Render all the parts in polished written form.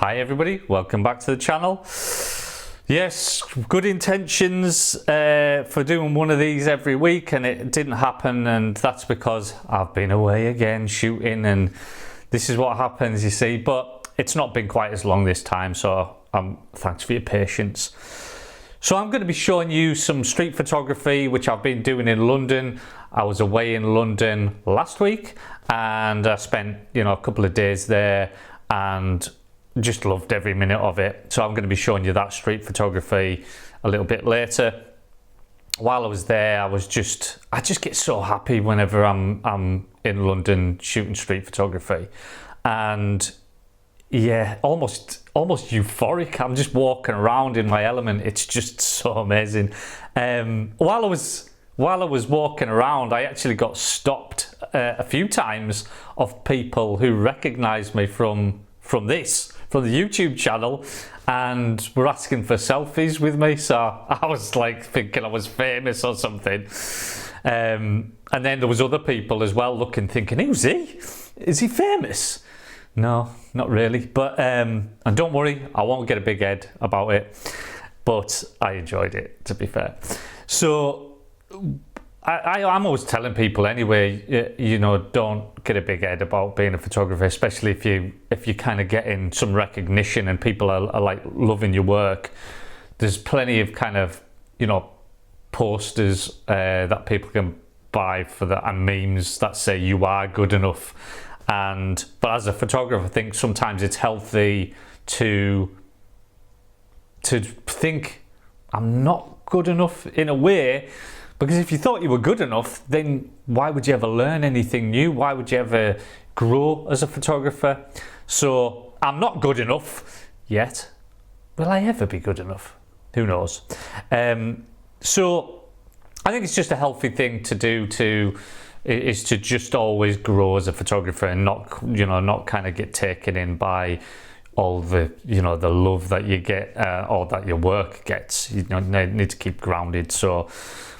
Hi everybody, welcome back to the channel. Yes, good intentions for doing one of these every week, and it didn't happen, and that's because I've been away again shooting, and this is what happens, you see. But it's not been quite as long this time, so thanks for your patience. So I'm going to be showing you some street photography which I've been doing in London. I was away in London last week and I spent a couple of days there and just loved every minute of it. So I'm going to be showing you that street photography a little bit later. While I was there, I just get so happy whenever I'm in London shooting street photography, and yeah, almost euphoric. I'm just walking around in my element. It's just so amazing. While I was walking around, I actually got stopped a few times of people who recognized me from the YouTube channel and were asking for selfies with me. So I was like thinking I was famous or something. And then there was other people as well thinking, who's he? Is he famous? No, not really. But and don't worry, I won't get a big head about it. But I enjoyed it, to be fair. So I'm always telling people anyway, don't get a big head about being a photographer, especially if you're kind of getting some recognition and people are like loving your work. There's plenty of kind of posters that people can buy for that, and memes that say you are good enough. But as a photographer, I think sometimes it's healthy to think I'm not good enough in a way. Because if you thought you were good enough, then why would you ever learn anything new? Why would you ever grow as a photographer? So I'm not good enough yet. Will I ever be good enough? Who knows? So I think it's just a healthy thing to do is to just always grow as a photographer and not kind of get taken in by all the the love that you get or that your work gets. You need to keep grounded.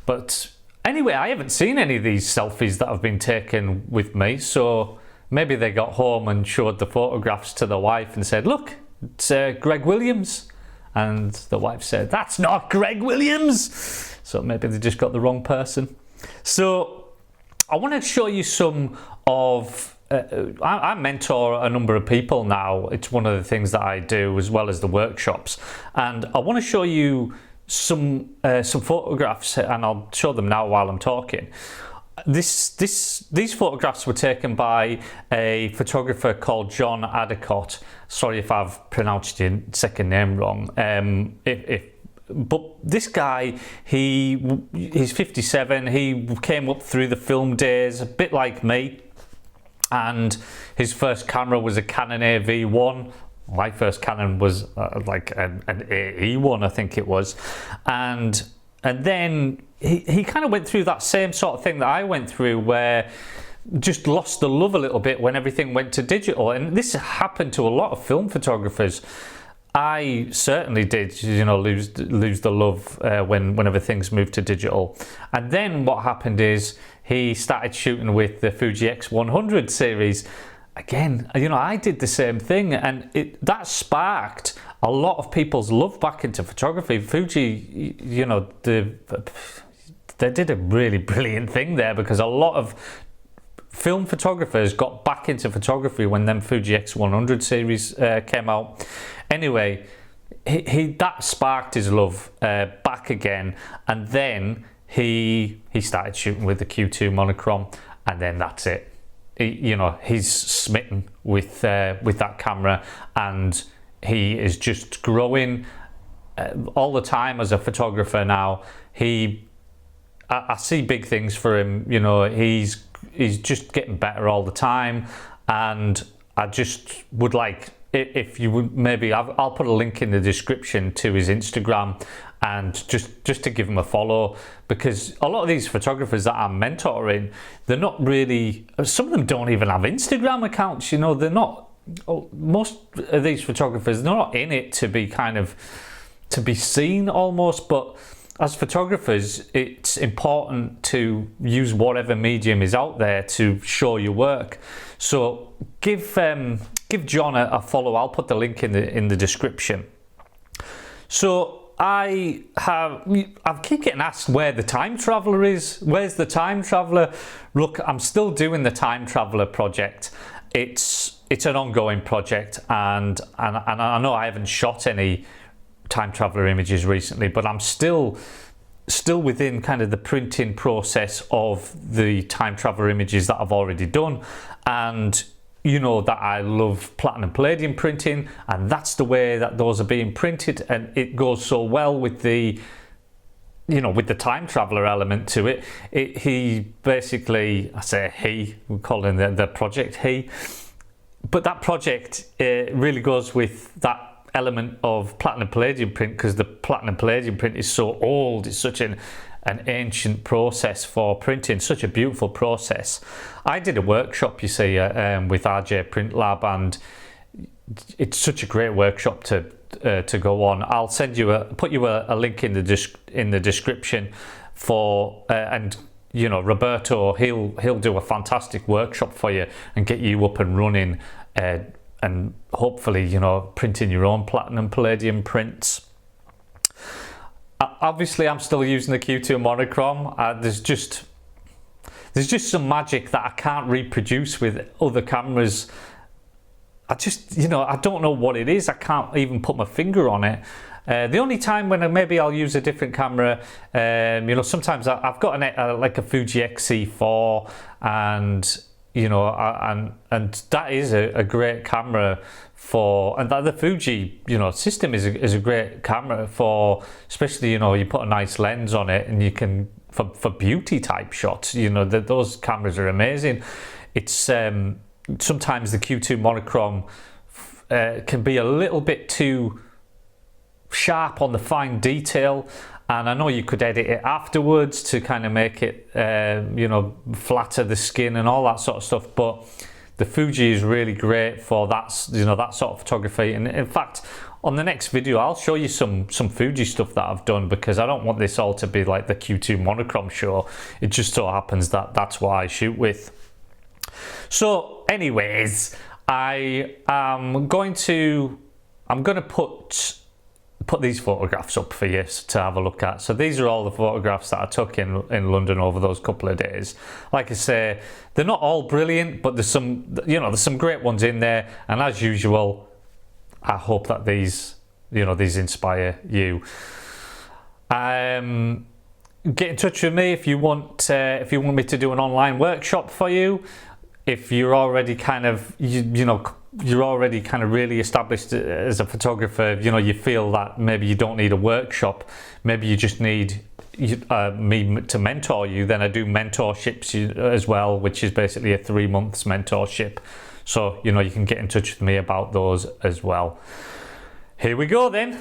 But anyway, I haven't seen any of these selfies that have been taken with me, so maybe they got home and showed the photographs to the wife and said, look, it's Greg Williams. And the wife said, that's not Greg Williams. So maybe they just got the wrong person. So I want to show you some of I mentor a number of people now. It's one of the things that I do as well as the workshops, and I want to show you some photographs, and I'll show them now while I'm talking. These photographs were taken by a photographer called John Adicott. Sorry if I've pronounced your second name wrong. But this guy, he's 57. He came up through the film days, a bit like me. And his first camera was a Canon AV1. My first Canon was like an AE1, I think it was. And then he kind of went through that same sort of thing that I went through, where just lost the love a little bit when everything went to digital. And this happened to a lot of film photographers. I certainly did, lose the love whenever things moved to digital. And then what happened is he started shooting with the Fuji X100 series. Again, I did the same thing, and that sparked a lot of people's love back into photography. Fuji, they did a really brilliant thing there, because a lot of film photographers got back into photography when them Fuji X100 series came out. Anyway, that sparked his love back again, and then he started shooting with the Q2 Monochrom, and then that's it. He's smitten with that camera, and he is just growing all the time as a photographer now. I see big things for him. He's just getting better all the time, and I just would like, if you would, maybe I'll put a link in the description to his Instagram, and just to give him a follow, because a lot of these photographers that I'm mentoring, they're not really, some of them don't even have Instagram accounts. They're not, most of these photographers, they're not in it to be seen almost, but as photographers, it's important to use whatever medium is out there to show your work. So give John a follow. I'll put the link in the description. So I keep getting asked where the time traveler is. Where's the time traveler? Look, I'm still doing the time traveler project. It's an ongoing project, and I know I haven't shot any time traveler images recently, but I'm still within kind of the printing process of the time traveler images that I've already done. And you know that I love Platinum Palladium printing, and that's the way that those are being printed, and it goes so well with the, you know, with the time traveler element to it. He basically, I say he, we're calling the project he, but that project really goes with that element of Platinum Palladium print, because the Platinum Palladium print is so old. It's such an ancient process for printing, such a beautiful process. I did a workshop, you see, with RJ Print Lab, and it's such a great workshop to go on. I'll send you put you a link in the description for and you know, Roberto, he'll do a fantastic workshop for you and get you up and running, and hopefully, you know, printing your own Platinum Palladium prints. Obviously, I'm still using the Q2 Monochrom. There's just some magic that I can't reproduce with other cameras. I just, you know, I don't know what it is. I can't even put my finger on it. The only time when maybe I'll use a different camera, you know, sometimes I've got like a Fuji X-C4, and you know, and that is a great camera for, and the Fuji, you know, system is a great camera for, especially, you know, you put a nice lens on it and you can, for beauty type shots, you know, those cameras are amazing. It's sometimes the Q2 Monochrom can be a little bit too sharp on the fine detail, and I know you could edit it afterwards to kind of make it you know, flatter the skin and all that sort of stuff, but the Fuji is really great for that, you know, that sort of photography. And in fact, on the next video I'll show you some Fuji stuff that I've done, because I don't want this all to be like the Q2 Monochrom show. It just so happens that that's what I shoot with. So anyways, I'm going to put these photographs up for you to have a look at. So these are all the photographs that I took in London over those couple of days. Like I say, they're not all brilliant, but there's some, you know, there's some great ones in there. And as usual, I hope that these, you know, these inspire you. Get in touch with me if you want me to do an online workshop for you. If you're already kind of, you know, you're already kind of really established as a photographer, you know, you feel that maybe you don't need a workshop, maybe you just need me to mentor you, then I do mentorships as well, which is basically a 3 months mentorship. So, you know, you can get in touch with me about those as well. Here we go then.